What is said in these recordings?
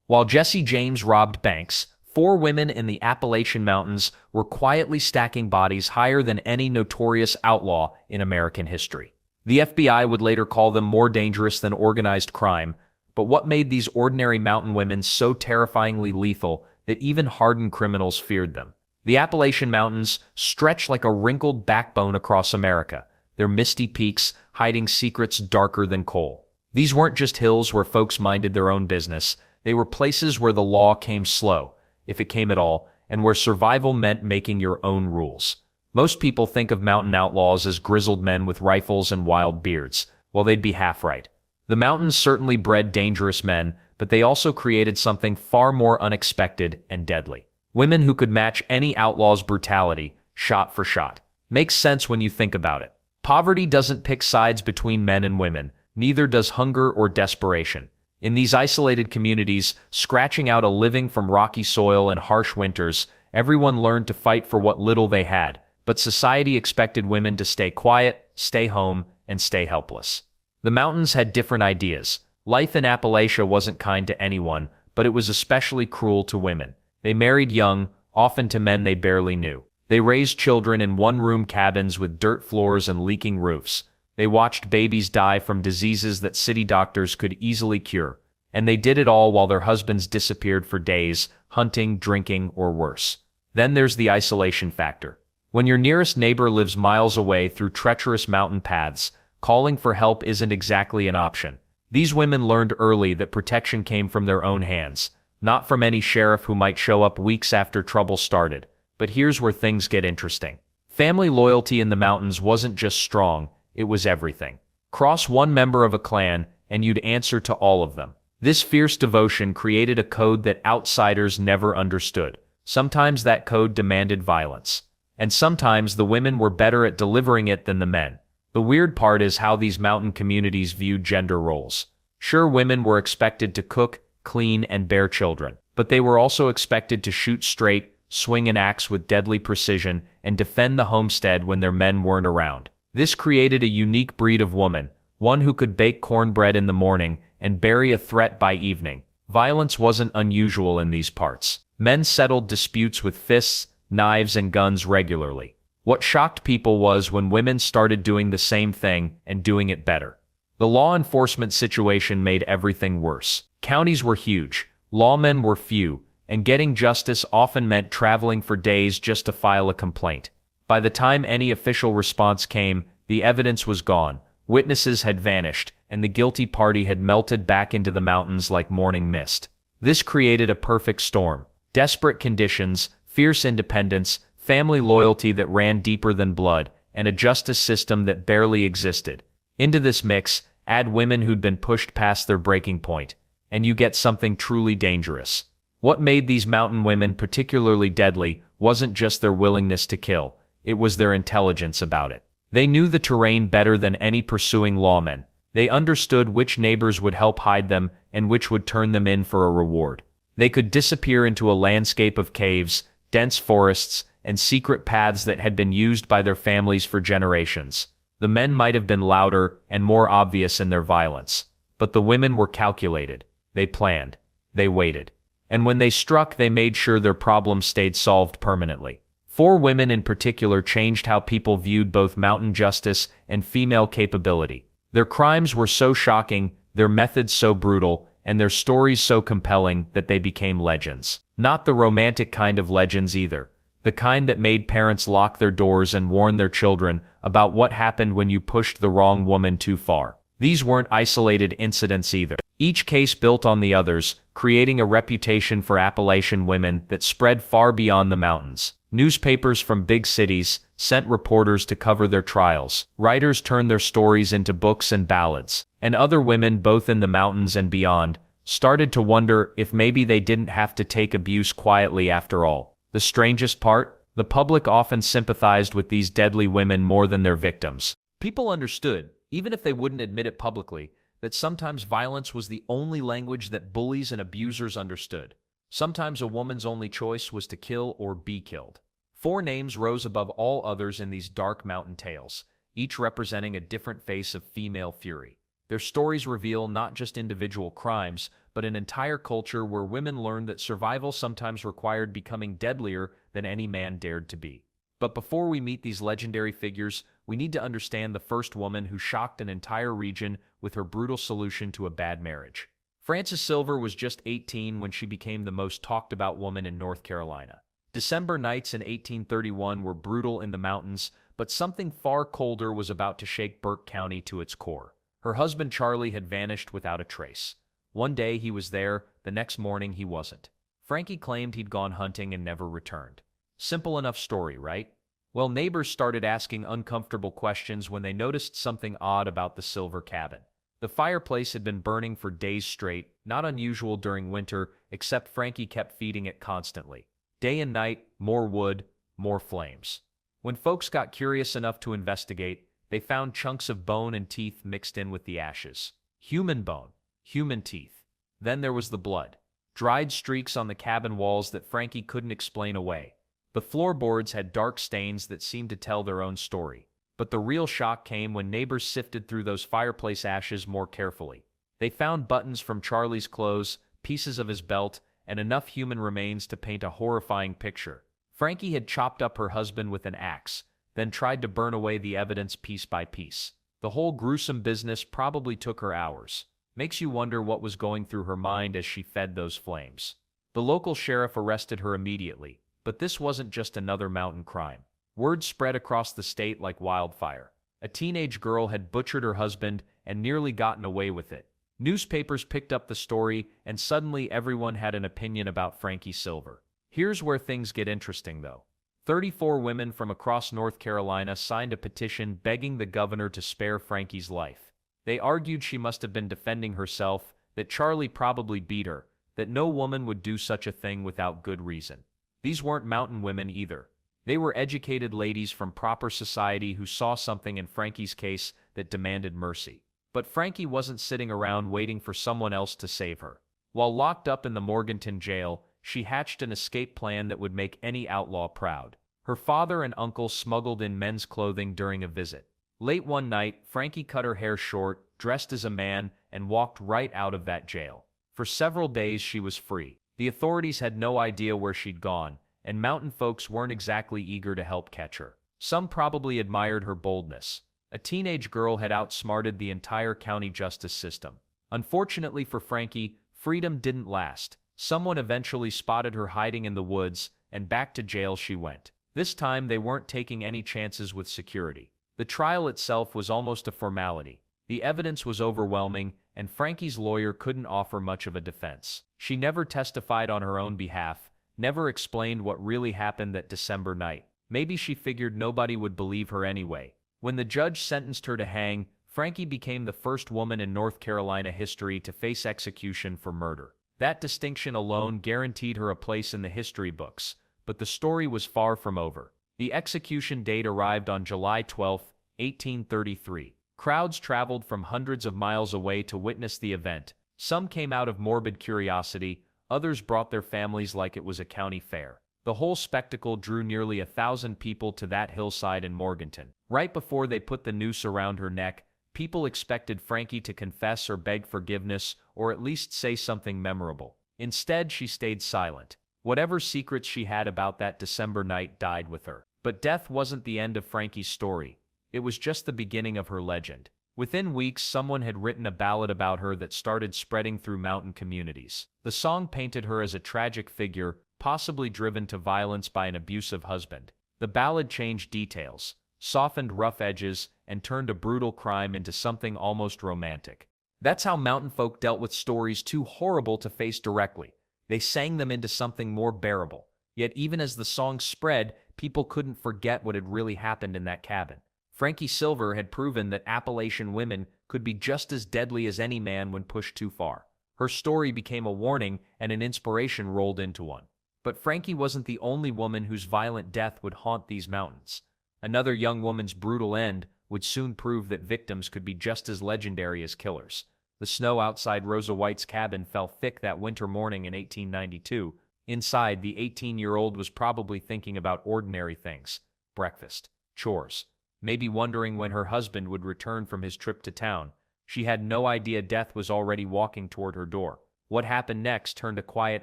While Jesse James robbed banks, four women in the Appalachian Mountains were quietly stacking bodies higher than any notorious outlaw in American history. The FBI would later call them more dangerous than organized crime, but what made these ordinary mountain women so terrifyingly lethal that even hardened criminals feared them? The Appalachian Mountains stretch like a wrinkled backbone across America, their misty peaks hiding secrets darker than coal. These weren't just hills where folks minded their own business. They were places where the law came slow, if it came at all, and where survival meant making your own rules. Most people think of mountain outlaws as grizzled men with rifles and wild beards. Well, they'd be half right. The mountains certainly bred dangerous men, but they also created something far more unexpected and deadly. Women who could match any outlaw's brutality, shot for shot. Makes sense when you think about it. Poverty doesn't pick sides between men and women, neither does hunger or desperation. In these isolated communities, scratching out a living from rocky soil and harsh winters, everyone learned to fight for what little they had, but society expected women to stay quiet, stay home, and stay helpless. The mountains had different ideas. Life in Appalachia wasn't kind to anyone, but it was especially cruel to women. They married young, often to men they barely knew. They raised children in one-room cabins with dirt floors and leaking roofs. They watched babies die from diseases that city doctors could easily cure. And they did it all while their husbands disappeared for days, hunting, drinking, or worse. Then there's the isolation factor. When your nearest neighbor lives miles away through treacherous mountain paths, calling for help isn't exactly an option. These women learned early that protection came from their own hands, not from any sheriff who might show up weeks after trouble started. But here's where things get interesting. Family loyalty in the mountains wasn't just strong, it was everything. Cross one member of a clan, and you'd answer to all of them. This fierce devotion created a code that outsiders never understood. Sometimes that code demanded violence. And sometimes the women were better at delivering it than the men. The weird part is how these mountain communities viewed gender roles. Sure, women were expected to cook, clean, and bear children, but they were also expected to shoot straight, swing an axe with deadly precision, and defend the homestead when their men weren't around. This created a unique breed of woman, one who could bake cornbread in the morning and bury a threat by evening. Violence wasn't unusual in these parts. Men settled disputes with fists, knives, and guns regularly. What shocked people was when women started doing the same thing and doing it better. The law enforcement situation made everything worse. Counties were huge, lawmen were few, and getting justice often meant traveling for days just to file a complaint. By the time any official response came, the evidence was gone, witnesses had vanished, and the guilty party had melted back into the mountains like morning mist. This created a perfect storm. Desperate conditions, fierce independence, family loyalty that ran deeper than blood, and a justice system that barely existed. Into this mix, add women who'd been pushed past their breaking point, and you get something truly dangerous. What made these mountain women particularly deadly wasn't just their willingness to kill, it was their intelligence about it. They knew the terrain better than any pursuing lawmen. They understood which neighbors would help hide them and which would turn them in for a reward. They could disappear into a landscape of caves, dense forests, and secret paths that had been used by their families for generations. The men might have been louder and more obvious in their violence, but the women were calculated. They planned. They waited. And when they struck, they made sure their problem stayed solved permanently. Four women in particular changed how people viewed both mountain justice and female capability. Their crimes were so shocking, their methods so brutal, and their stories so compelling that they became legends. Not the romantic kind of legends either. The kind that made parents lock their doors and warn their children about what happened when you pushed the wrong woman too far. These weren't isolated incidents either. Each case built on the others, creating a reputation for Appalachian women that spread far beyond the mountains. Newspapers from big cities sent reporters to cover their trials. Writers turned their stories into books and ballads. And other women, both in the mountains and beyond, started to wonder if maybe they didn't have to take abuse quietly after all. The strangest part? The public often sympathized with these deadly women more than their victims. People understood, even if they wouldn't admit it publicly, that sometimes violence was the only language that bullies and abusers understood. Sometimes a woman's only choice was to kill or be killed. Four names rose above all others in these dark mountain tales, each representing a different face of female fury. Their stories reveal not just individual crimes, but an entire culture where women learned that survival sometimes required becoming deadlier than any man dared to be. But before we meet these legendary figures, we need to understand the first woman who shocked an entire region with her brutal solution to a bad marriage. Frances Silver was just 18 when she became the most talked about woman in North Carolina. December nights in 1831 were brutal in the mountains, but something far colder was about to shake Burke County to its core. Her husband Charlie had vanished without a trace. One day he was there, the next morning he wasn't. Frankie claimed he'd gone hunting and never returned. Simple enough story, right? Well, neighbors started asking uncomfortable questions when they noticed something odd about the Silver cabin. The fireplace had been burning for days straight, not unusual during winter, except Frankie kept feeding it constantly. Day and night, more wood, more flames. When folks got curious enough to investigate, they found chunks of bone and teeth mixed in with the ashes. Human bone, human teeth. Then there was the blood. Dried streaks on the cabin walls that Frankie couldn't explain away. The floorboards had dark stains that seemed to tell their own story. But the real shock came when neighbors sifted through those fireplace ashes more carefully. They found buttons from Charlie's clothes, pieces of his belt, and enough human remains to paint a horrifying picture. Frankie had chopped up her husband with an axe, then tried to burn away the evidence piece by piece. The whole gruesome business probably took her hours. Makes you wonder what was going through her mind as she fed those flames. The local sheriff arrested her immediately, but this wasn't just another mountain crime. Word spread across the state like wildfire. A teenage girl had butchered her husband and nearly gotten away with it. Newspapers picked up the story, and suddenly everyone had an opinion about Frankie Silver. Here's where things get interesting, though. 34 women from across North Carolina signed a petition begging the governor to spare Frankie's life. They argued she must have been defending herself, that Charlie probably beat her, that no woman would do such a thing without good reason. These weren't mountain women either. They were educated ladies from proper society who saw something in Frankie's case that demanded mercy. But Frankie wasn't sitting around waiting for someone else to save her. While locked up in the Morganton jail, she hatched an escape plan that would make any outlaw proud. Her father and uncle smuggled in men's clothing during a visit. Late one night, Frankie cut her hair short, dressed as a man, and walked right out of that jail. For several days she was free. The authorities had no idea where she'd gone, and mountain folks weren't exactly eager to help catch her. Some probably admired her boldness. A teenage girl had outsmarted the entire county justice system. Unfortunately for Frankie, freedom didn't last. Someone eventually spotted her hiding in the woods, and back to jail she went. This time they weren't taking any chances with security. The trial itself was almost a formality. The evidence was overwhelming, and Frankie's lawyer couldn't offer much of a defense. She never testified on her own behalf, never explained what really happened that December night. Maybe she figured nobody would believe her anyway. When the judge sentenced her to hang, Frankie became the first woman in North Carolina history to face execution for murder. That distinction alone guaranteed her a place in the history books, but the story was far from over. The execution date arrived on July 12, 1833. Crowds traveled from hundreds of miles away to witness the event. Some came out of morbid curiosity, others brought their families like it was a county fair. The whole spectacle drew nearly 1,000 people to that hillside in Morganton. Right before they put the noose around her neck, people expected Frankie to confess or beg forgiveness, or at least say something memorable. Instead, she stayed silent. Whatever secrets she had about that December night died with her. But death wasn't the end of Frankie's story. It was just the beginning of her legend. Within weeks, someone had written a ballad about her that started spreading through mountain communities. The song painted her as a tragic figure, possibly driven to violence by an abusive husband. The ballad changed details, softened rough edges, and turned a brutal crime into something almost romantic. That's how mountain folk dealt with stories too horrible to face directly. They sang them into something more bearable. Yet even as the song spread, people couldn't forget what had really happened in that cabin. Frankie Silver had proven that Appalachian women could be just as deadly as any man when pushed too far. Her story became a warning, and an inspiration rolled into one. But Frankie wasn't the only woman whose violent death would haunt these mountains. Another young woman's brutal end would soon prove that victims could be just as legendary as killers. The snow outside Rosa White's cabin fell thick that winter morning in 1892. Inside, the 18-year-old was probably thinking about ordinary things: breakfast, chores, maybe wondering when her husband would return from his trip to town. She had no idea death was already walking toward her door. What happened next turned a quiet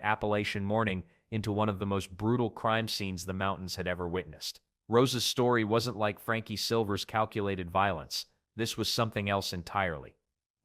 Appalachian morning into one of the most brutal crime scenes the mountains had ever witnessed. Rosa's story wasn't like Frankie Silver's calculated violence. This was something else entirely.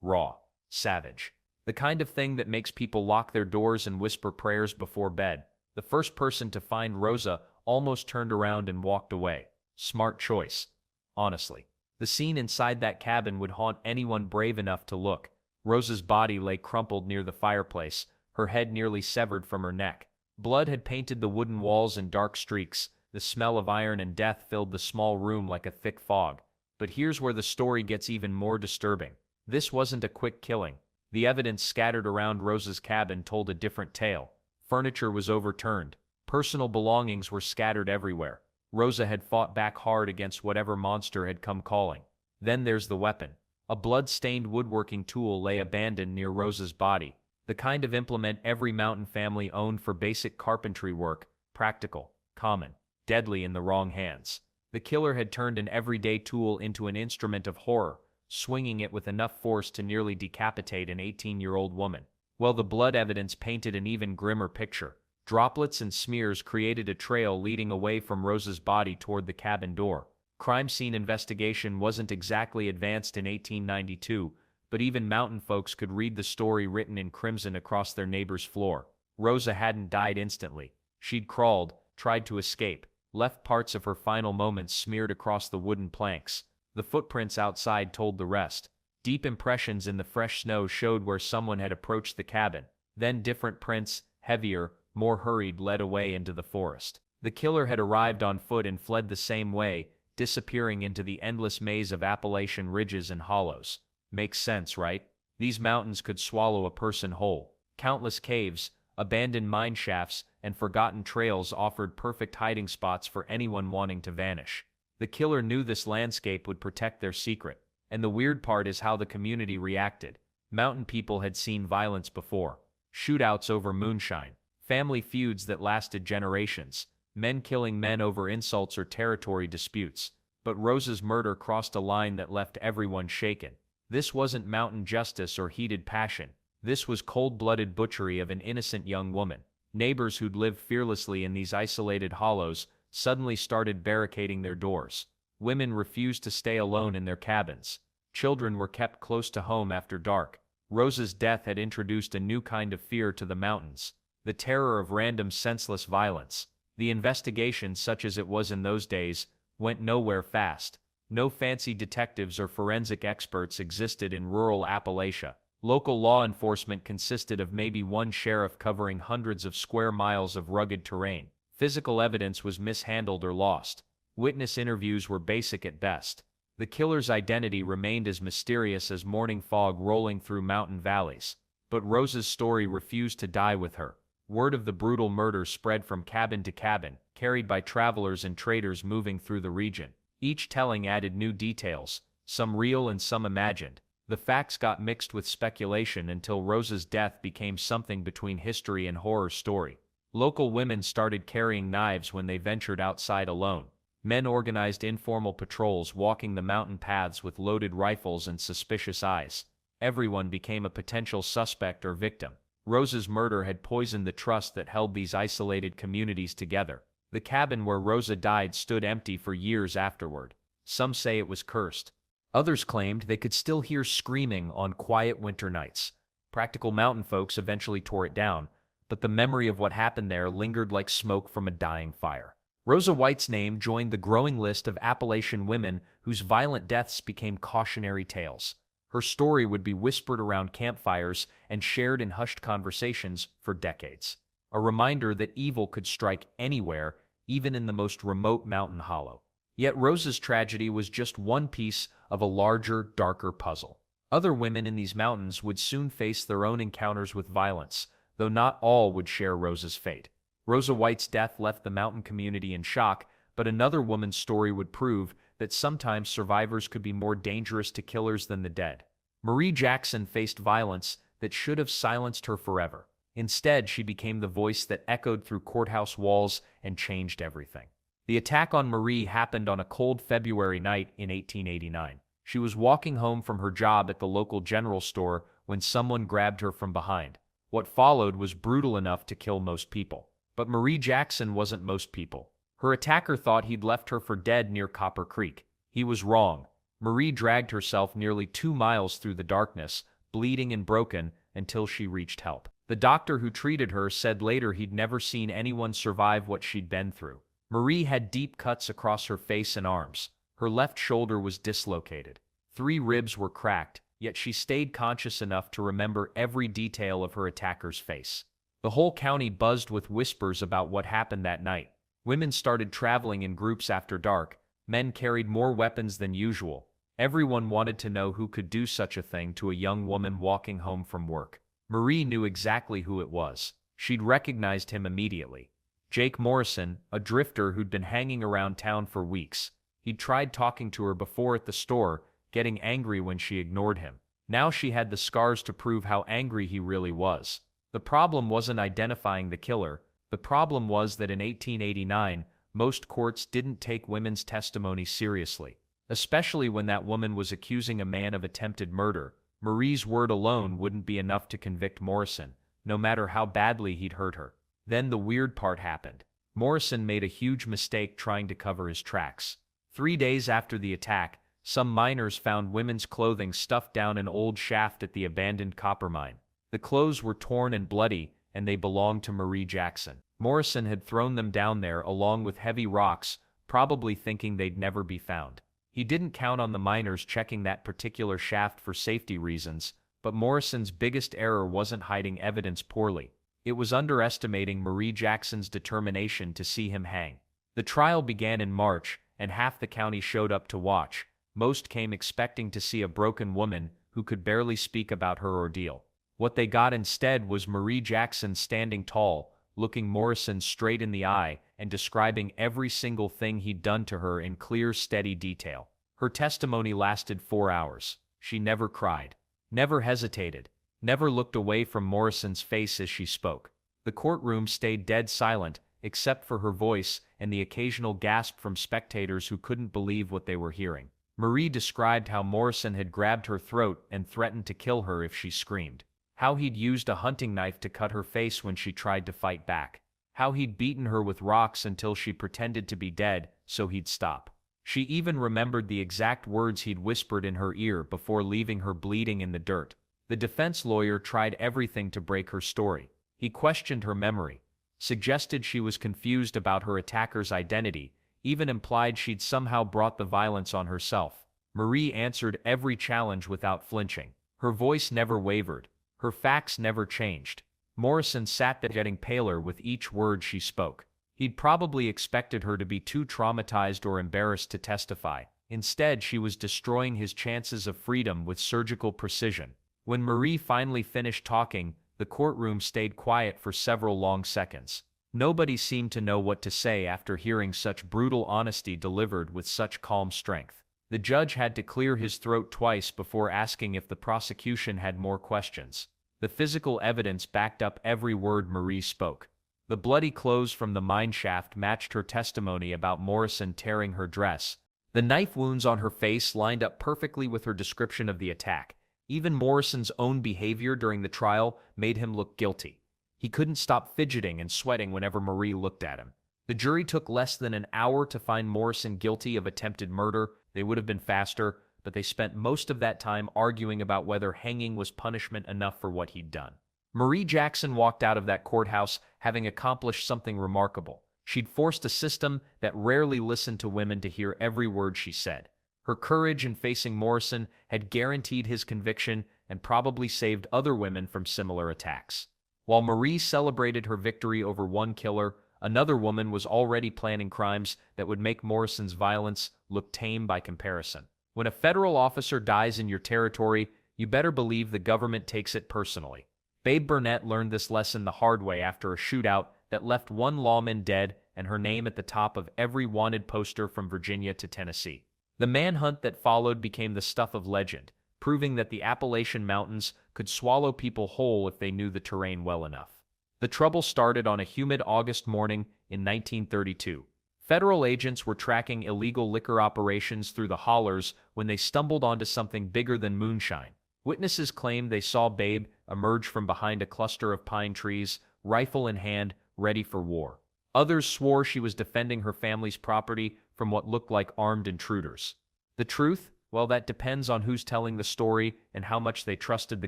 Raw. Savage. The kind of thing that makes people lock their doors and whisper prayers before bed. The first person to find Rosa almost turned around and walked away. Smart choice. Honestly. The scene inside that cabin would haunt anyone brave enough to look. Rosa's body lay crumpled near the fireplace, her head nearly severed from her neck. Blood had painted the wooden walls in dark streaks. The smell of iron and death filled the small room like a thick fog. But here's where the story gets even more disturbing. This wasn't a quick killing. The evidence scattered around Rosa's cabin told a different tale. Furniture was overturned. Personal belongings were scattered everywhere. Rosa had fought back hard against whatever monster had come calling. Then there's the weapon. A blood-stained woodworking tool lay abandoned near Rosa's body. The kind of implement every mountain family owned for basic carpentry work. Practical. Common. Deadly in the wrong hands. The killer had turned an everyday tool into an instrument of horror, swinging it with enough force to nearly decapitate an 18-year-old woman. Well, the blood evidence painted an even grimmer picture. Droplets and smears created a trail leading away from Rosa's body toward the cabin door. Crime scene investigation wasn't exactly advanced in 1892, but even mountain folks could read the story written in crimson across their neighbor's floor. Rosa hadn't died instantly. She'd crawled, tried to escape, left parts of her final moments smeared across the wooden planks. The footprints outside told the rest. Deep impressions in the fresh snow showed where someone had approached the cabin. Then different prints, heavier, more hurried, led away into the forest. The killer had arrived on foot and fled the same way, disappearing into the endless maze of Appalachian ridges and hollows. Makes sense, right? These mountains could swallow a person whole. Countless caves, abandoned mine shafts, and forgotten trails offered perfect hiding spots for anyone wanting to vanish. The killer knew this landscape would protect their secret. And the weird part is how the community reacted. Mountain people had seen violence before. Shootouts over moonshine. Family feuds that lasted generations. Men killing men over insults or territory disputes. But Rosa's murder crossed a line that left everyone shaken. This wasn't mountain justice or heated passion. This was cold-blooded butchery of an innocent young woman. Neighbors who'd lived fearlessly in these isolated hollows suddenly started barricading their doors. Women refused to stay alone in their cabins. Children were kept close to home after dark. Rosa's death had introduced a new kind of fear to the mountains. The terror of random senseless violence. The investigation, such as it was in those days, went nowhere fast. No fancy detectives or forensic experts existed in rural Appalachia. Local law enforcement consisted of maybe one sheriff covering hundreds of square miles of rugged terrain. Physical evidence was mishandled or lost. Witness interviews were basic at best. The killer's identity remained as mysterious as morning fog rolling through mountain valleys. But Rosa's story refused to die with her. Word of the brutal murder spread from cabin to cabin, carried by travelers and traders moving through the region. Each telling added new details, some real and some imagined. The facts got mixed with speculation until Rosa's death became something between history and horror story. Local women started carrying knives when they ventured outside alone. Men organized informal patrols walking the mountain paths with loaded rifles and suspicious eyes. Everyone became a potential suspect or victim. Rosa's murder had poisoned the trust that held these isolated communities together. The cabin where Rosa died stood empty for years afterward. Some say it was cursed. Others claimed they could still hear screaming on quiet winter nights. Practical mountain folks eventually tore it down, but the memory of what happened there lingered like smoke from a dying fire. Rosa White's name joined the growing list of Appalachian women whose violent deaths became cautionary tales. Her story would be whispered around campfires and shared in hushed conversations for decades. A reminder that evil could strike anywhere, even in the most remote mountain hollow. Yet Rosa's tragedy was just one piece of a larger, darker puzzle. Other women in these mountains would soon face their own encounters with violence, though not all would share Rosa's fate. Rosa White's death left the mountain community in shock, but another woman's story would prove that sometimes survivors could be more dangerous to killers than the dead. Marie Jackson faced violence that should have silenced her forever. Instead, she became the voice that echoed through courthouse walls and changed everything. The attack on Marie happened on a cold February night in 1889. She was walking home from her job at the local general store when someone grabbed her from behind. What followed was brutal enough to kill most people. But Marie Jackson wasn't most people. Her attacker thought he'd left her for dead near Copper Creek. He was wrong. Marie dragged herself nearly 2 miles through the darkness, bleeding and broken, until she reached help. The doctor who treated her said later he'd never seen anyone survive what she'd been through. Marie had deep cuts across her face and arms. Her left shoulder was dislocated. 3 ribs were cracked, yet she stayed conscious enough to remember every detail of her attacker's face. The whole county buzzed with whispers about what happened that night. Women started traveling in groups after dark. Men carried more weapons than usual. Everyone wanted to know who could do such a thing to a young woman walking home from work. Marie knew exactly who it was. She'd recognized him immediately. Jake Morrison, a drifter who'd been hanging around town for weeks. He'd tried talking to her before at the store, getting angry when she ignored him. Now she had the scars to prove how angry he really was. The problem wasn't identifying the killer. The problem was that in 1889, most courts didn't take women's testimony seriously, especially when that woman was accusing a man of attempted murder. Marie's word alone wouldn't be enough to convict Morrison, no matter how badly he'd hurt her. Then the weird part happened. Morrison made a huge mistake trying to cover his tracks. 3 days after the attack, some miners found women's clothing stuffed down an old shaft at the abandoned copper mine. The clothes were torn and bloody, and they belonged to Marie Jackson. Morrison had thrown them down there along with heavy rocks, probably thinking they'd never be found. He didn't count on the miners checking that particular shaft for safety reasons, but Morrison's biggest error wasn't hiding evidence poorly. It was underestimating Marie Jackson's determination to see him hang. The trial began in March, and half the county showed up to watch. Most came expecting to see a broken woman who could barely speak about her ordeal. What they got instead was Marie Jackson standing tall, looking Morrison straight in the eye and describing every single thing he'd done to her in clear, steady detail. Her testimony lasted 4 hours. She never cried, never hesitated, never looked away from Morrison's face as she spoke. The courtroom stayed dead silent, except for her voice and the occasional gasp from spectators who couldn't believe what they were hearing. Marie described how Morrison had grabbed her throat and threatened to kill her if she screamed. How he'd used a hunting knife to cut her face when she tried to fight back. How he'd beaten her with rocks until she pretended to be dead so he'd stop. She even remembered the exact words he'd whispered in her ear before leaving her bleeding in the dirt. The defense lawyer tried everything to break her story. He questioned her memory, suggested she was confused about her attacker's identity, even implied she'd somehow brought the violence on herself. Marie answered every challenge without flinching. Her voice never wavered. Her facts never changed. Morrison sat there getting paler with each word she spoke. He'd probably expected her to be too traumatized or embarrassed to testify. Instead, she was destroying his chances of freedom with surgical precision. When Marie finally finished talking, the courtroom stayed quiet for several long seconds. Nobody seemed to know what to say after hearing such brutal honesty delivered with such calm strength. The judge had to clear his throat twice before asking if the prosecution had more questions. The physical evidence backed up every word Marie spoke. The bloody clothes from the mine shaft matched her testimony about Morrison tearing her dress. The knife wounds on her face lined up perfectly with her description of the attack. Even Morrison's own behavior during the trial made him look guilty. He couldn't stop fidgeting and sweating whenever Marie looked at him. The jury took less than an hour to find Morrison guilty of attempted murder. They would have been faster, but they spent most of that time arguing about whether hanging was punishment enough for what he'd done. Marie Jackson walked out of that courthouse having accomplished something remarkable. She'd forced a system that rarely listened to women to hear every word she said. Her courage in facing Morrison had guaranteed his conviction and probably saved other women from similar attacks. While Marie celebrated her victory over one killer, another woman was already planning crimes that would make Morrison's violence look tame by comparison. When a federal officer dies in your territory, you better believe the government takes it personally. Babe Burnett learned this lesson the hard way after a shootout that left one lawman dead and her name at the top of every wanted poster from Virginia to Tennessee. The manhunt that followed became the stuff of legend, proving that the Appalachian Mountains could swallow people whole if they knew the terrain well enough. The trouble started on a humid August morning in 1932. Federal agents were tracking illegal liquor operations through the hollers when they stumbled onto something bigger than moonshine. Witnesses claimed they saw Babe emerge from behind a cluster of pine trees, rifle in hand, ready for war. Others swore she was defending her family's property from what looked like armed intruders. The truth? Well, that depends on who's telling the story and how much they trusted the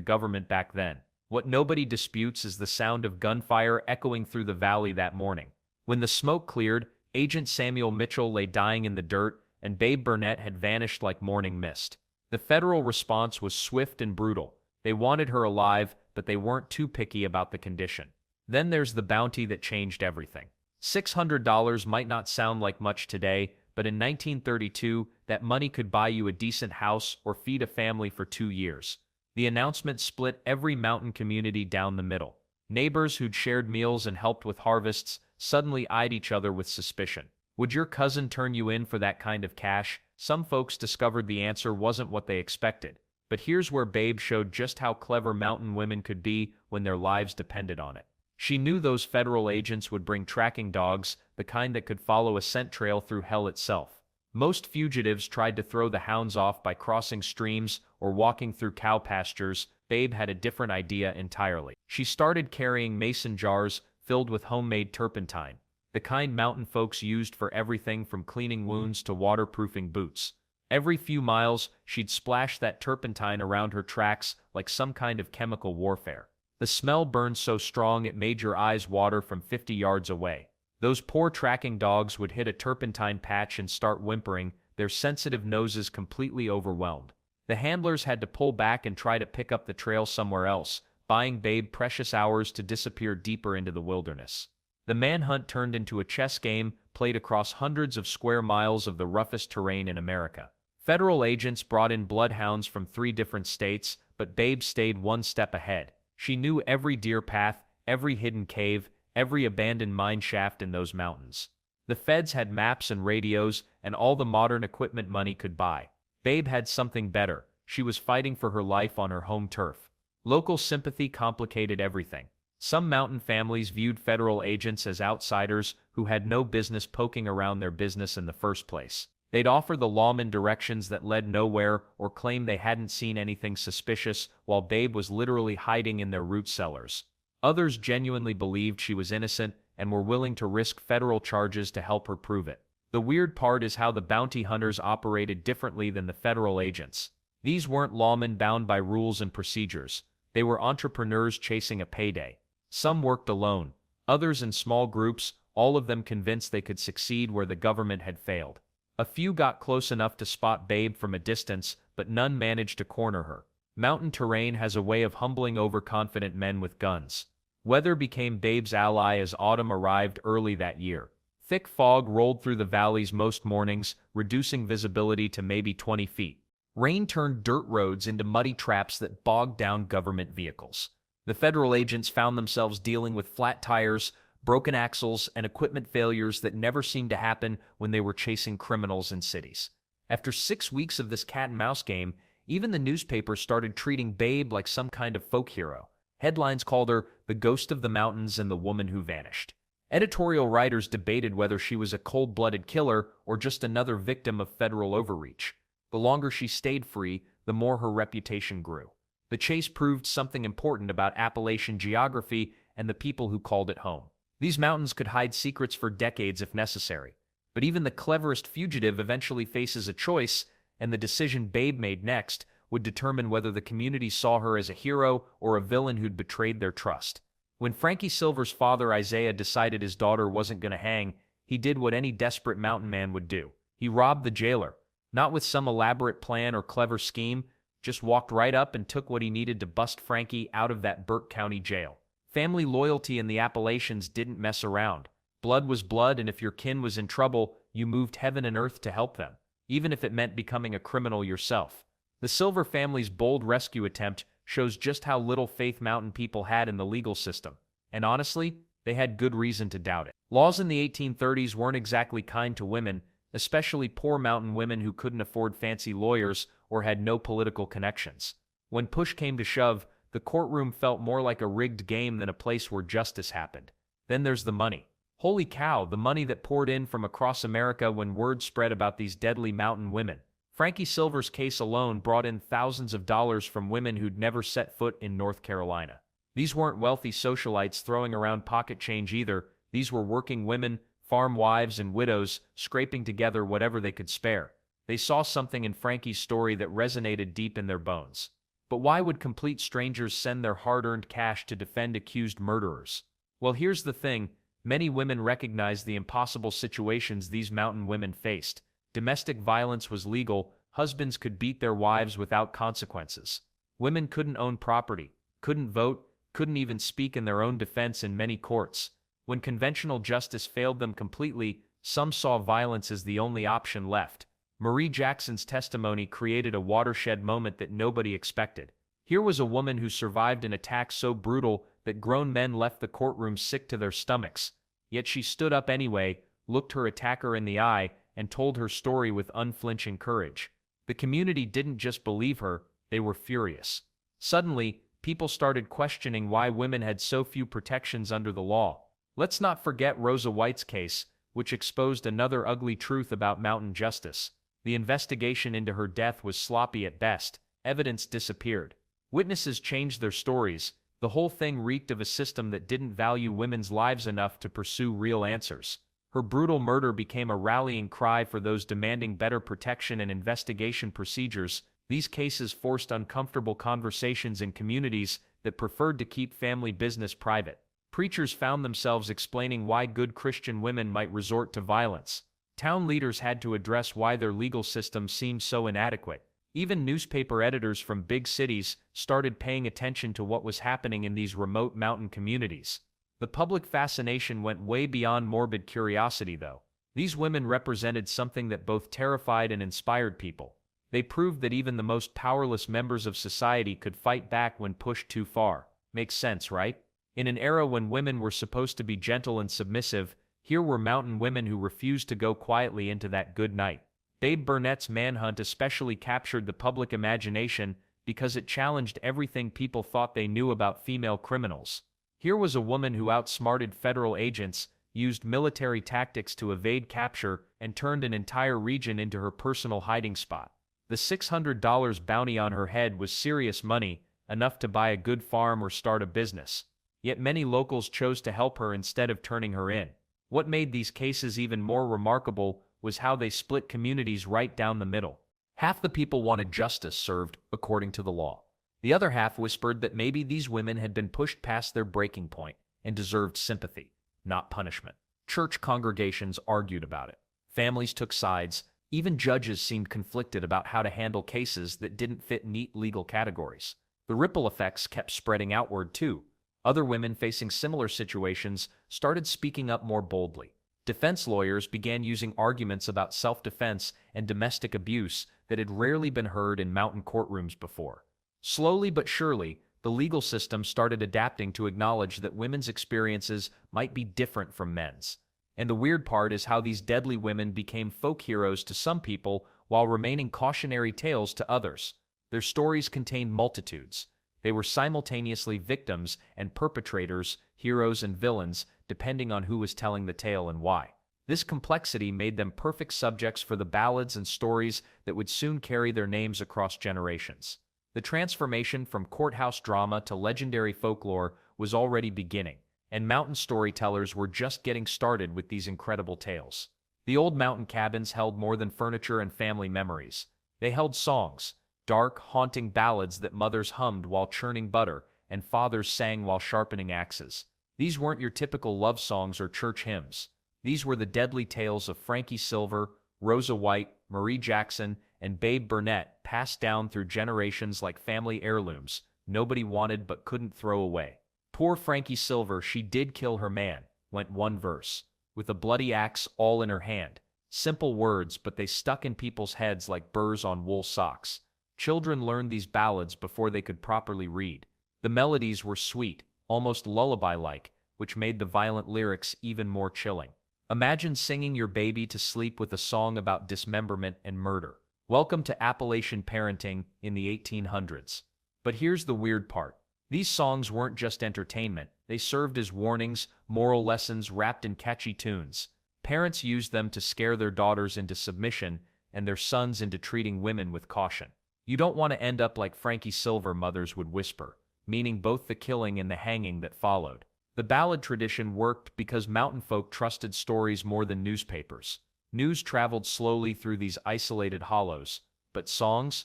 government back then. What nobody disputes is the sound of gunfire echoing through the valley that morning. When the smoke cleared, Agent Samuel Mitchell lay dying in the dirt, and Babe Burnett had vanished like morning mist. The federal response was swift and brutal. They wanted her alive, but they weren't too picky about the condition. Then there's the bounty that changed everything. $600 might not sound like much today, but in 1932, that money could buy you a decent house or feed a family for 2 years. The announcement split every mountain community down the middle. Neighbors who'd shared meals and helped with harvests suddenly eyed each other with suspicion. Would your cousin turn you in for that kind of cash? Some folks discovered the answer wasn't what they expected. But here's where Babe showed just how clever mountain women could be when their lives depended on it. She knew those federal agents would bring tracking dogs, the kind that could follow a scent trail through hell itself. Most fugitives tried to throw the hounds off by crossing streams or walking through cow pastures. Babe had a different idea entirely. She started carrying mason jars filled with homemade turpentine, the kind mountain folks used for everything from cleaning wounds to waterproofing boots. Every few miles, she'd splash that turpentine around her tracks like some kind of chemical warfare. The smell burned so strong it made your eyes water from 50 yards away. Those poor tracking dogs would hit a turpentine patch and start whimpering, their sensitive noses completely overwhelmed. The handlers had to pull back and try to pick up the trail somewhere else, buying Babe precious hours to disappear deeper into the wilderness. The manhunt turned into a chess game played across hundreds of square miles of the roughest terrain in America. Federal agents brought in bloodhounds from 3 different states, but Babe stayed one step ahead. She knew every deer path, every hidden cave, every abandoned mine shaft in those mountains. The feds had maps and radios and all the modern equipment money could buy. Babe had something better. She was fighting for her life on her home turf. Local sympathy complicated everything. Some mountain families viewed federal agents as outsiders who had no business poking around their business in the first place. They'd offer the lawmen directions that led nowhere or claim they hadn't seen anything suspicious while Babe was literally hiding in their root cellars. Others genuinely believed she was innocent and were willing to risk federal charges to help her prove it. The weird part is how the bounty hunters operated differently than the federal agents. These weren't lawmen bound by rules and procedures. They were entrepreneurs chasing a payday. Some worked alone, others in small groups, all of them convinced they could succeed where the government had failed. A few got close enough to spot Babe from a distance, but none managed to corner her. Mountain terrain has a way of humbling overconfident men with guns. Weather became Babe's ally as autumn arrived early that year. Thick fog rolled through the valleys most mornings, reducing visibility to maybe 20 feet. Rain turned dirt roads into muddy traps that bogged down government vehicles. The federal agents found themselves dealing with flat tires, broken axles, and equipment failures that never seemed to happen when they were chasing criminals in cities. After 6 weeks of this cat-and-mouse game, even the newspapers started treating Babe like some kind of folk hero. Headlines called her the ghost of the mountains and the woman who vanished. Editorial writers debated whether she was a cold-blooded killer or just another victim of federal overreach. The longer she stayed free, the more her reputation grew. The chase proved something important about Appalachian geography and the people who called it home. These mountains could hide secrets for decades if necessary. But even the cleverest fugitive eventually faces a choice, and the decision Babe made next would determine whether the community saw her as a hero or a villain who'd betrayed their trust. When Frankie Silver's father Isaiah decided his daughter wasn't going to hang, he did what any desperate mountain man would do. He robbed the jailer. Not with some elaborate plan or clever scheme, just walked right up and took what he needed to bust Frankie out of that Burke County jail. Family loyalty in the Appalachians didn't mess around. Blood was blood, and if your kin was in trouble, you moved heaven and earth to help them, even if it meant becoming a criminal yourself. The Silver family's bold rescue attempt shows just how little faith mountain people had in the legal system, and honestly, they had good reason to doubt it. Laws in the 1830s weren't exactly kind to women, especially poor mountain women who couldn't afford fancy lawyers or had no political connections. When push came to shove, the courtroom felt more like a rigged game than a place where justice happened. Then there's the money. Holy cow, the money that poured in from across America when word spread about these deadly mountain women. Frankie Silver's case alone brought in thousands of dollars from women who'd never set foot in North Carolina. These weren't wealthy socialites throwing around pocket change either. These were working women, farm wives and widows, scraping together whatever they could spare. They saw something in Frankie's story that resonated deep in their bones. But why would complete strangers send their hard-earned cash to defend accused murderers? Well, here's the thing. Many women recognized the impossible situations these mountain women faced. Domestic violence was legal. Husbands could beat their wives without consequences. Women couldn't own property, couldn't vote, couldn't even speak in their own defense in many courts. When conventional justice failed them completely, some saw violence as the only option left. Marie Jackson's testimony created a watershed moment that nobody expected. Here was a woman who survived an attack so brutal that grown men left the courtroom sick to their stomachs. Yet she stood up anyway, looked her attacker in the eye, and told her story with unflinching courage. The community didn't just believe her, they were furious. Suddenly, people started questioning why women had so few protections under the law. Let's not forget Rosa White's case, which exposed another ugly truth about mountain justice. The investigation into her death was sloppy at best. Evidence disappeared. Witnesses changed their stories. The whole thing reeked of a system that didn't value women's lives enough to pursue real answers. Her brutal murder became a rallying cry for those demanding better protection and investigation procedures. These cases forced uncomfortable conversations in communities that preferred to keep family business private. Preachers found themselves explaining why good Christian women might resort to violence. Town leaders had to address why their legal system seemed so inadequate. Even newspaper editors from big cities started paying attention to what was happening in these remote mountain communities. The public fascination went way beyond morbid curiosity, though. These women represented something that both terrified and inspired people. They proved that even the most powerless members of society could fight back when pushed too far. Makes sense, right? In an era when women were supposed to be gentle and submissive, here were mountain women who refused to go quietly into that good night. Babe Burnett's manhunt especially captured the public imagination because it challenged everything people thought they knew about female criminals. Here was a woman who outsmarted federal agents, used military tactics to evade capture, and turned an entire region into her personal hiding spot. The $600 bounty on her head was serious money, enough to buy a good farm or start a business. Yet many locals chose to help her instead of turning her in. What made these cases even more remarkable was how they split communities right down the middle. Half the people wanted justice served according to the law. The other half whispered that maybe these women had been pushed past their breaking point and deserved sympathy, not punishment. Church congregations argued about it. Families took sides. Even judges seemed conflicted about how to handle cases that didn't fit neat legal categories. The ripple effects kept spreading outward too. Other women facing similar situations started speaking up more boldly. Defense lawyers began using arguments about self-defense and domestic abuse that had rarely been heard in mountain courtrooms before. Slowly but surely, the legal system started adapting to acknowledge that women's experiences might be different from men's. And the weird part is how these deadly women became folk heroes to some people while remaining cautionary tales to others. Their stories contained multitudes. They were simultaneously victims and perpetrators, heroes and villains, depending on who was telling the tale and why. This complexity made them perfect subjects for the ballads and stories that would soon carry their names across generations. The transformation from courthouse drama to legendary folklore was already beginning, and mountain storytellers were just getting started with these incredible tales. The old mountain cabins held more than furniture and family memories. They held songs, dark, haunting ballads that mothers hummed while churning butter and fathers sang while sharpening axes. These weren't your typical love songs or church hymns. These were the deadly tales of Frankie Silver, Rosa White, Marie Jackson, and Babe Burnett, passed down through generations like family heirlooms nobody wanted but couldn't throw away. Poor Frankie Silver, she did kill her man, went one verse, with a bloody axe all in her hand. Simple words, but they stuck in people's heads like burrs on wool socks. Children learned these ballads before they could properly read. The melodies were sweet, almost lullaby-like, which made the violent lyrics even more chilling. Imagine singing your baby to sleep with a song about dismemberment and murder. Welcome to Appalachian parenting in the 1800s. But here's the weird part. These songs weren't just entertainment. They served as warnings, moral lessons wrapped in catchy tunes. Parents used them to scare their daughters into submission, and their sons into treating women with caution. You don't want to end up like Frankie Silver, mothers would whisper, meaning both the killing and the hanging that followed. The ballad tradition worked because mountain folk trusted stories more than newspapers. News traveled slowly through these isolated hollows, but songs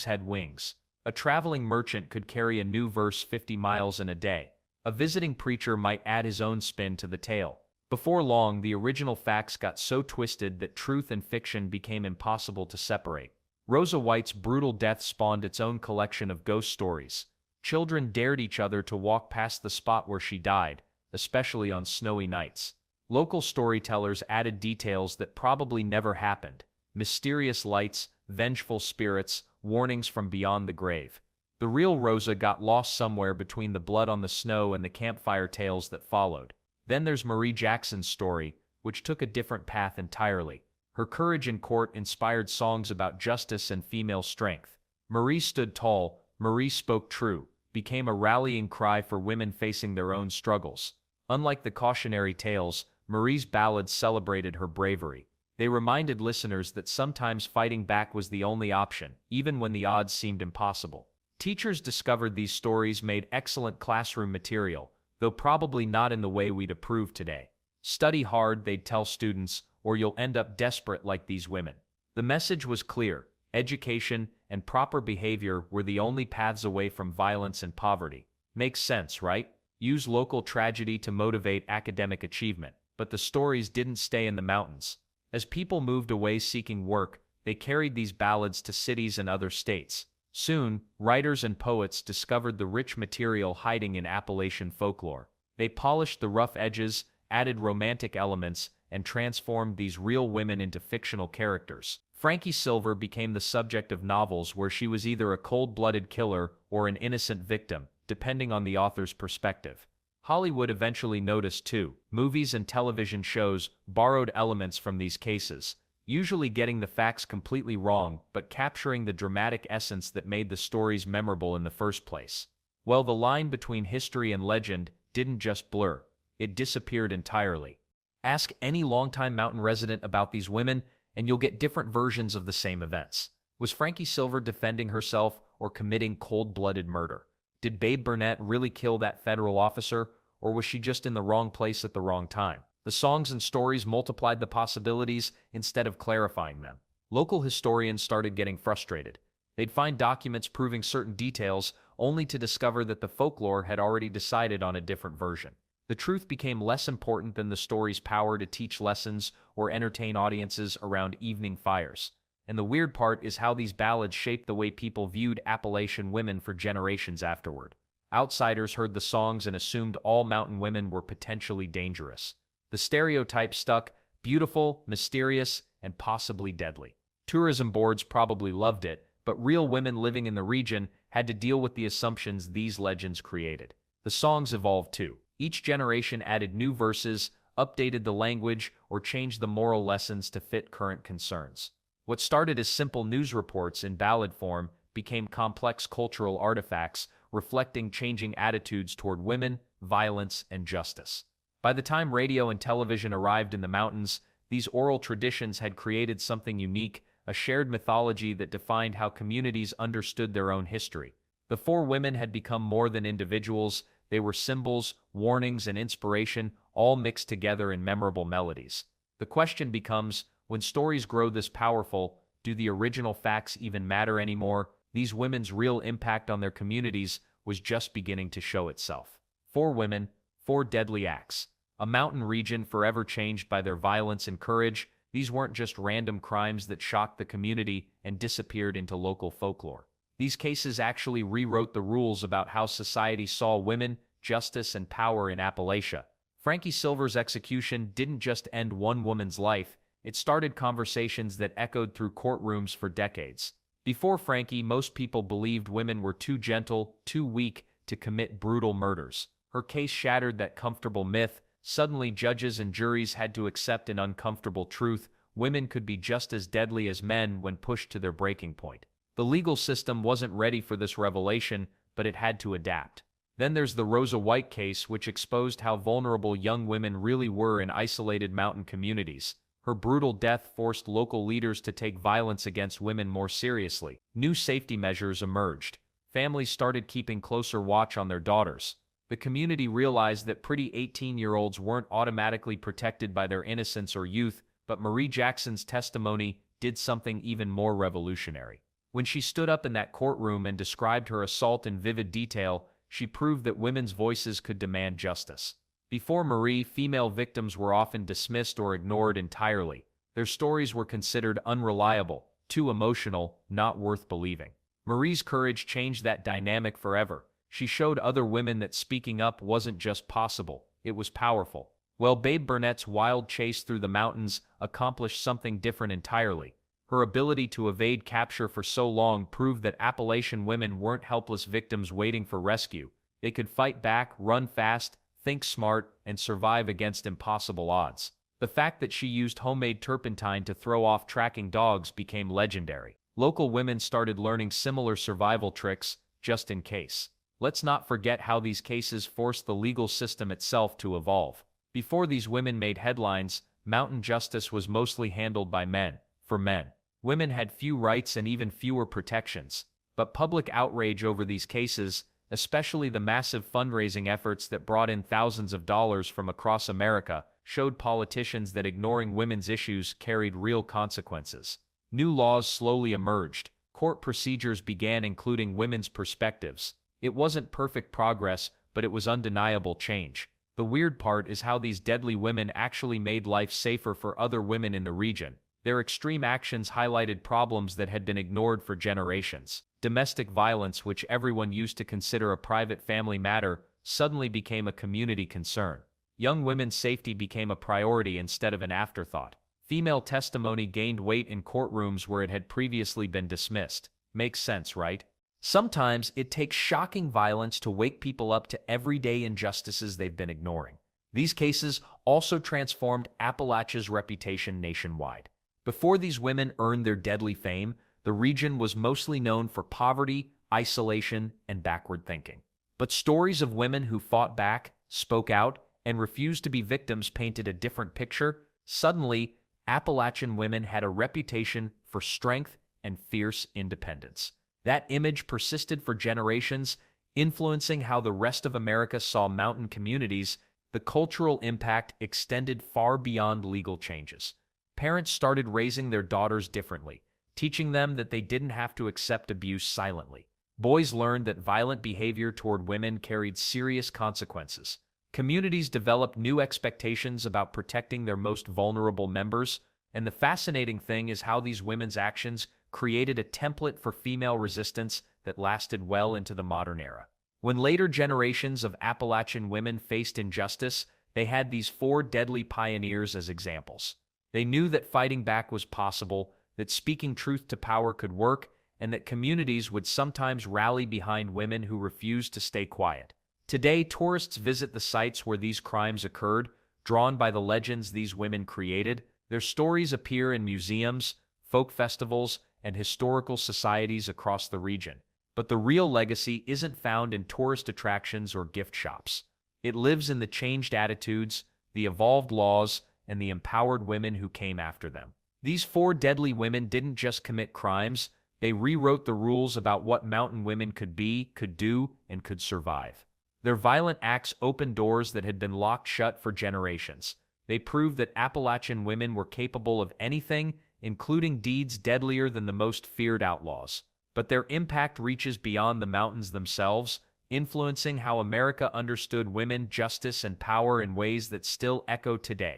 had wings. A traveling merchant could carry a new verse 50 miles in a day. A visiting preacher might add his own spin to the tale. Before long, the original facts got so twisted that truth and fiction became impossible to separate. Rosa White's brutal death spawned its own collection of ghost stories. Children dared each other to walk past the spot where she died, especially on snowy nights. Local storytellers added details that probably never happened: mysterious lights, vengeful spirits, warnings from beyond the grave. The real Rosa got lost somewhere between the blood on the snow and the campfire tales that followed. Then there's Marie Jackson's story, which took a different path entirely. Her courage in court inspired songs about justice and female strength. Marie stood tall, Marie spoke true, became a rallying cry for women facing their own struggles. Unlike the cautionary tales, Marie's ballads celebrated her bravery. They reminded listeners that sometimes fighting back was the only option, even when the odds seemed impossible. Teachers discovered these stories made excellent classroom material, though probably not in the way we'd approve today. Study hard, they'd tell students, or you'll end up desperate like these women. The message was clear: education and proper behavior were the only paths away from violence and poverty. Makes sense, right? Use local tragedy to motivate academic achievement. But the stories didn't stay in the mountains. As people moved away seeking work, they carried these ballads to cities and other states. Soon, writers and poets discovered the rich material hiding in Appalachian folklore. They polished the rough edges, added romantic elements, and transformed these real women into fictional characters. Frankie Silver became the subject of novels where she was either a cold-blooded killer or an innocent victim, depending on the author's perspective. Hollywood eventually noticed too. Movies and television shows borrowed elements from these cases, usually getting the facts completely wrong but capturing the dramatic essence that made the stories memorable in the first place. Well, the line between history and legend didn't just blur, it disappeared entirely. Ask any longtime mountain resident about these women, and you'll get different versions of the same events. Was Frankie Silver defending herself or committing cold-blooded murder? Did Babe Burnett really kill that federal officer, or was she just in the wrong place at the wrong time? The songs and stories multiplied the possibilities instead of clarifying them. Local historians started getting frustrated. They'd find documents proving certain details, only to discover that the folklore had already decided on a different version. The truth became less important than the story's power to teach lessons or entertain audiences around evening fires. And the weird part is how these ballads shaped the way people viewed Appalachian women for generations afterward. Outsiders heard the songs and assumed all mountain women were potentially dangerous. The stereotype stuck: beautiful, mysterious, and possibly deadly. Tourism boards probably loved it, but real women living in the region had to deal with the assumptions these legends created. The songs evolved too. Each generation added new verses, updated the language, or changed the moral lessons to fit current concerns. What started as simple news reports in ballad form became complex cultural artifacts reflecting changing attitudes toward women, violence, and justice. By the time radio and television arrived in the mountains, these oral traditions had created something unique, a shared mythology that defined how communities understood their own history. The four women had become more than individuals; they were symbols, warnings, and inspiration, all mixed together in memorable melodies. The question becomes, when stories grow this powerful, do the original facts even matter anymore? These women's real impact on their communities was just beginning to show itself. Four women, four deadly acts. A mountain region forever changed by their violence and courage. These weren't just random crimes that shocked the community and disappeared into local folklore. These cases actually rewrote the rules about how society saw women, justice, and power in Appalachia. Frankie Silver's execution didn't just end one woman's life, it started conversations that echoed through courtrooms for decades. Before Frankie, most people believed women were too gentle, too weak to commit brutal murders. Her case shattered that comfortable myth. Suddenly, judges and juries had to accept an uncomfortable truth: women could be just as deadly as men when pushed to their breaking point. The legal system wasn't ready for this revelation, but it had to adapt. Then there's the Rosa White case, which exposed how vulnerable young women really were in isolated mountain communities. Her brutal death forced local leaders to take violence against women more seriously. New safety measures emerged. Families started keeping closer watch on their daughters. The community realized that pretty 18-year-olds weren't automatically protected by their innocence or youth, but Marie Jackson's testimony did something even more revolutionary. When she stood up in that courtroom and described her assault in vivid detail, she proved that women's voices could demand justice. Before Marie, female victims were often dismissed or ignored entirely. Their stories were considered unreliable, too emotional, not worth believing. Marie's courage changed that dynamic forever. She showed other women that speaking up wasn't just possible, it was powerful. Well, Babe Burnett's wild chase through the mountains accomplished something different entirely. Her ability to evade capture for so long proved that Appalachian women weren't helpless victims waiting for rescue. They could fight back, run fast, think smart, and survive against impossible odds. The fact that she used homemade turpentine to throw off tracking dogs became legendary. Local women started learning similar survival tricks, just in case. Let's not forget how these cases forced the legal system itself to evolve. Before these women made headlines, mountain justice was mostly handled by men, for men. Women had few rights and even fewer protections. But public outrage over these cases, especially the massive fundraising efforts that brought in thousands of dollars from across America, showed politicians that ignoring women's issues carried real consequences. New laws slowly emerged. Court procedures began including women's perspectives. It wasn't perfect progress, but it was undeniable change. The weird part is how these deadly women actually made life safer for other women in the region. Their extreme actions highlighted problems that had been ignored for generations. Domestic violence, which everyone used to consider a private family matter, suddenly became a community concern. Young women's safety became a priority instead of an afterthought. Female testimony gained weight in courtrooms where it had previously been dismissed. Makes sense, right? Sometimes it takes shocking violence to wake people up to everyday injustices they've been ignoring. These cases also transformed Appalachia's reputation nationwide. Before these women earned their deadly fame, the region was mostly known for poverty, isolation, and backward thinking. But stories of women who fought back, spoke out, and refused to be victims painted a different picture. Suddenly, Appalachian women had a reputation for strength and fierce independence. That image persisted for generations, influencing how the rest of America saw mountain communities. The cultural impact extended far beyond legal changes. Parents started raising their daughters differently, teaching them that they didn't have to accept abuse silently. Boys learned that violent behavior toward women carried serious consequences. Communities developed new expectations about protecting their most vulnerable members, and the fascinating thing is how these women's actions created a template for female resistance that lasted well into the modern era. When later generations of Appalachian women faced injustice, they had these four deadly pioneers as examples. They knew that fighting back was possible, that speaking truth to power could work, and that communities would sometimes rally behind women who refused to stay quiet. Today, tourists visit the sites where these crimes occurred, drawn by the legends these women created. Their stories appear in museums, folk festivals, and historical societies across the region. But the real legacy isn't found in tourist attractions or gift shops. It lives in the changed attitudes, the evolved laws, and the empowered women who came after them. These four deadly women didn't just commit crimes, they rewrote the rules about what mountain women could be, could do, and could survive. Their violent acts opened doors that had been locked shut for generations. They proved that Appalachian women were capable of anything, including deeds deadlier than the most feared outlaws. But their impact reaches beyond the mountains themselves, influencing how America understood women, justice, and power in ways that still echo today.